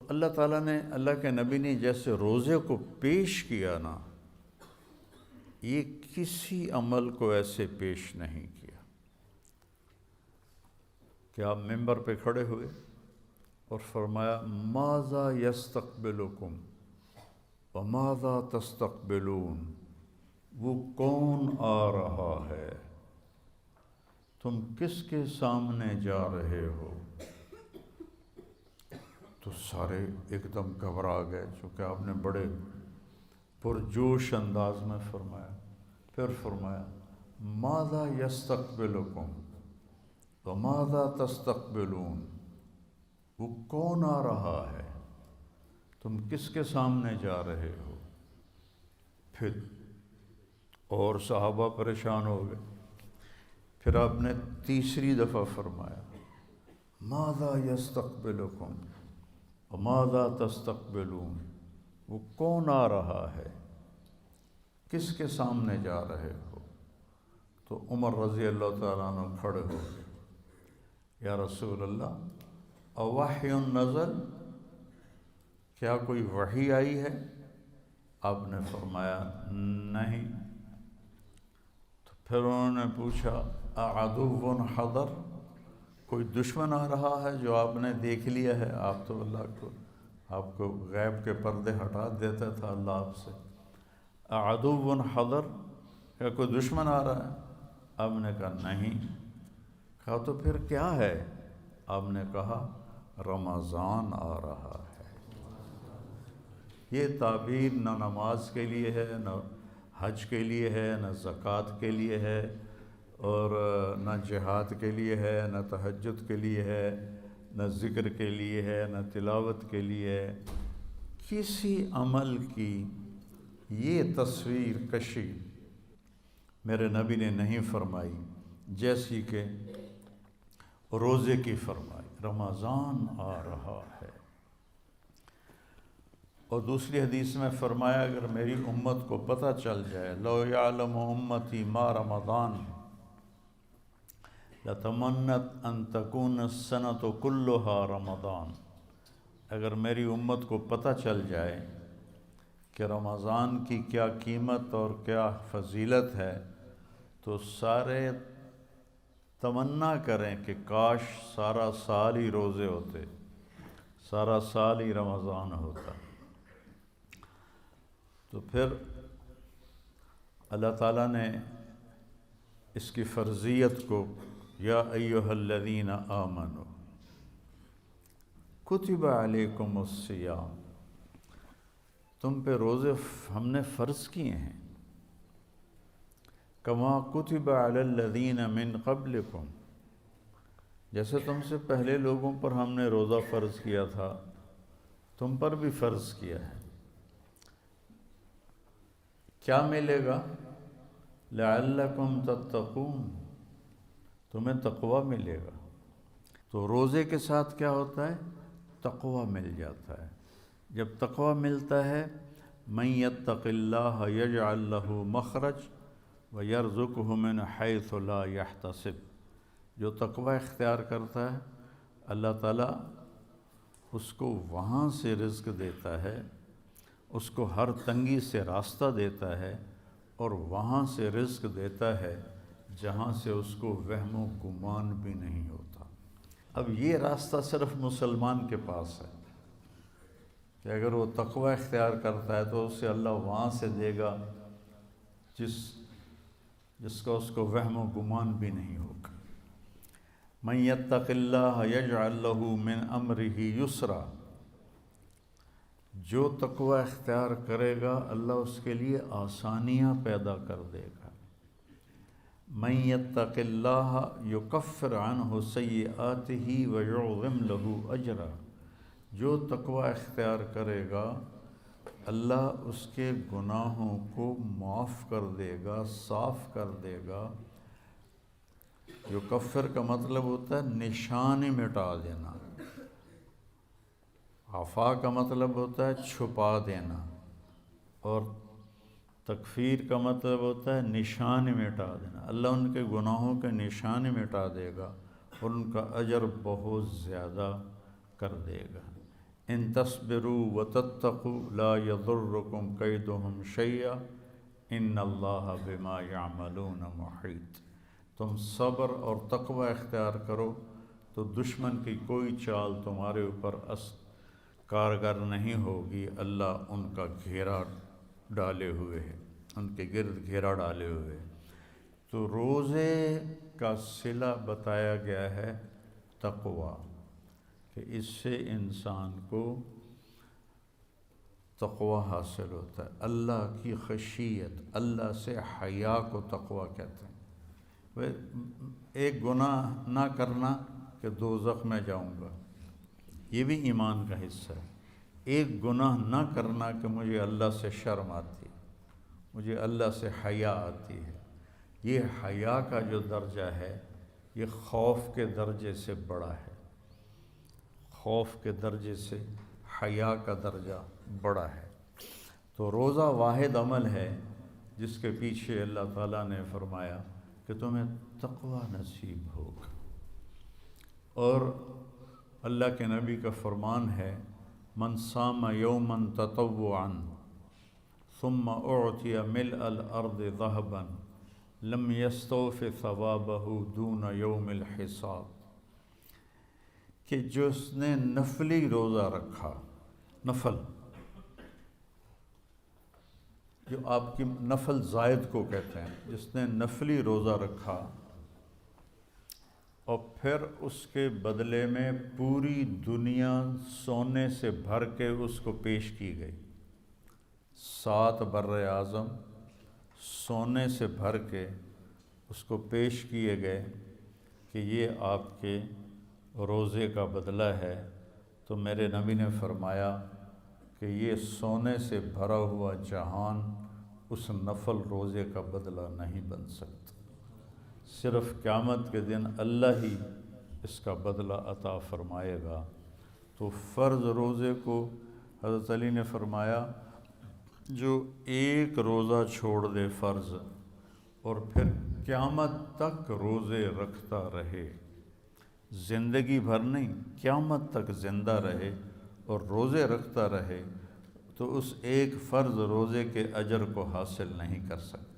اللہ تعالیٰ نے، اللہ کے نبی نے جیسے روزے کو پیش کیا نا، یہ کسی عمل کو ایسے پیش نہیں کیا کہ آپ ممبر پہ کھڑے ہوئے اور فرمایا ماذا یستقبلکم وماذا تستقبلون، وہ کون آ رہا ہے، تم کس کے سامنے جا رہے ہو؟ تو سارے ایک دم گھبرا گئے، چونکہ آپ نے بڑے پرجوش انداز میں فرمایا۔ پھر فرمایا ماذا یستقبلکم وماذا تستقبلون، وہ کون آ رہا ہے، تم کس کے سامنے جا رہے ہو؟ پھر اور صحابہ پریشان ہو گئے۔ پھر آپ نے تیسری دفعہ فرمایا ماذا یستقبلکم وماذا تستقبلون، وہ کون آ رہا ہے، کس کے سامنے جا رہے ہو؟ تو عمر رضی اللہ تعالیٰ عنہ کھڑے ہو گئے، یا رسول اللہ اوحی نزل، کیا کوئی وحی آئی ہے؟ آپ نے فرمایا نہیں۔ تو پھر انہوں نے پوچھا اعدو حضر، کوئی دشمن آ رہا ہے جو آپ نے دیکھ لیا ہے؟ آپ تو اللہ کو، آپ کو غیب کے پردے ہٹا دیتا تھا اللہ آپ سے۔ اعدو حضر، کیا کوئی دشمن آ رہا ہے؟ آپ نے کہا نہیں۔ کہا تو پھر کیا ہے؟ آپ نے کہا رمضان آ رہا ہے۔ یہ تعبیر نہ نماز کے لیے ہے، نہ حج کے لیے ہے، نہ زکوٰۃ کے لیے ہے، اور نہ جہاد کے لیے ہے، نہ تہجد کے لیے ہے، نہ ذکر کے لیے ہے، نہ تلاوت کے لیے ہے۔ کسی عمل کی یہ تصویر کشی میرے نبی نے نہیں فرمائی جیسی کہ روزے کی فرمائی، رمضان آ رہا ہے۔ اور دوسری حدیث میں فرمایا اگر میری امت کو پتہ چل جائے لو یعلم امتی ما رمضان لتمنت ان تکون السنۃ کلھا رمضان، اگر میری امت کو پتہ چل جائے کہ رمضان کی کیا قیمت اور کیا فضیلت ہے، تو سارے تمنا کریں کہ کاش سارا سال ہی روزے ہوتے، سارا سال ہی رمضان ہوتا۔ تو پھر اللہ تعالیٰ نے اس کی فرضیت کو یا ایھا الذین آمنوا کتب علیکم الصیام، تم پہ روزے ہم نے فرض کیے ہیں، کما کتب علی الذین من قبلکم، جیسے تم سے پہلے لوگوں پر ہم نے روزہ فرض کیا تھا، تم پر بھی فرض کیا ہے۔ کیا ملے گا؟ لعلکم تتقون، تمہیں تقوی ملے گا۔ تو روزے کے ساتھ کیا ہوتا ہے؟ تقوی مل جاتا ہے۔ جب تقوی ملتا ہے من یتق اللہ یجعل لہ مخرج ویرزقہ من حیث لا یحتسب، جو تقوی اختیار کرتا ہے اللہ تعالیٰ اس کو وہاں سے رزق دیتا ہے، اس کو ہر تنگی سے راستہ دیتا ہے، اور وہاں سے رزق دیتا ہے جہاں سے اس کو وہم و گمان بھی نہیں ہوتا۔ اب یہ راستہ صرف مسلمان کے پاس ہے کہ اگر وہ تقوی اختیار کرتا ہے تو اسے اللہ وہاں سے دے گا جس کا اس کو وہم و گمان بھی نہیں ہوگا۔ من یتق اللہ یجعل لہ من امرہ یسرا، جو تقوی اختیار کرے گا اللہ اس کے لیے آسانیاں پیدا کر دے گا۔ من یتق اللہ یکفر عنہ سیئاتہ ویعظم لہ اجرا، جو تقوی اختیار کرے گا اللہ اس کے گناہوں کو معاف کر دے گا، صاف کر دے گا۔ یکفر کا مطلب ہوتا ہے نشان مٹا دینا، عفا کا مطلب ہوتا ہے چھپا دینا، اور تکفیر کا مطلب ہوتا ہے نشان مٹا دینا۔ اللہ ان کے گناہوں کے نشان مٹا دے گا اور ان کا اجر بہت زیادہ کر دے گا۔ ان تصبروا وتتقوا لا يضركم کیدہم شیئا ان اللہ بما یعملون محیط۔ تم صبر اور تقوی اختیار کرو تو دشمن کی کوئی چال تمہارے اوپر کارگر نہیں ہوگی، اللہ ان کا گھیرا ڈالے ہوئے ہے، ان کے گرد گھیرا ڈالے ہوئے ہے۔ تو روزے کا صلہ بتایا گیا ہے تقوی، کہ اس سے انسان کو تقوی حاصل ہوتا ہے، اللہ کی خشیت، اللہ سے حیا کو تقوی کہتے ہیں۔ ایک گناہ نہ کرنا کہ دوزخ میں جاؤں گا، یہ بھی ایمان کا حصہ ہے۔ ایک گناہ نہ کرنا کہ مجھے اللہ سے شرم آتی ہے، مجھے اللہ سے حیا آتی ہے، یہ حیا کا جو درجہ ہے یہ خوف کے درجے سے بڑا ہے، خوف کے درجے سے حیا کا درجہ بڑا ہے۔ تو روزہ واحد عمل ہے جس کے پیچھے اللہ تعالیٰ نے فرمایا کہ تمہیں تقوی نصیب ہوگا۔ اور اللہ کے نبی کا فرمان ہے من صام یوما تطوعا ثم اعطی ملء الارض ذهبا لم یستوف ثوابه دون یوم الحساب، کہ جس نے نفلی روزہ رکھا، نفل جو آپ کی نفل زائد کو کہتے ہیں، جس نے نفلی روزہ رکھا اور پھر اس کے بدلے میں پوری دنیا سونے سے بھر کے اس کو پیش کی گئی، 7 بر اعظم سونے سے بھر کے اس کو پیش کیے گئے کہ یہ آپ کے روزے کا بدلہ ہے، تو میرے نبی نے فرمایا کہ یہ سونے سے بھرا ہوا جہان اس نفل روزے کا بدلہ نہیں بن سکتا، صرف قیامت کے دن اللہ ہی اس کا بدلہ عطا فرمائے گا۔ تو فرض روزے کو حضرت علی نے فرمایا جو ایک روزہ چھوڑ دے فرض اور پھر قیامت تک روزے رکھتا رہے، زندگی بھر نہیں، قیامت تک زندہ رہے اور روزے رکھتا رہے، تو اس ایک فرض روزے کے اجر کو حاصل نہیں کر سکتا۔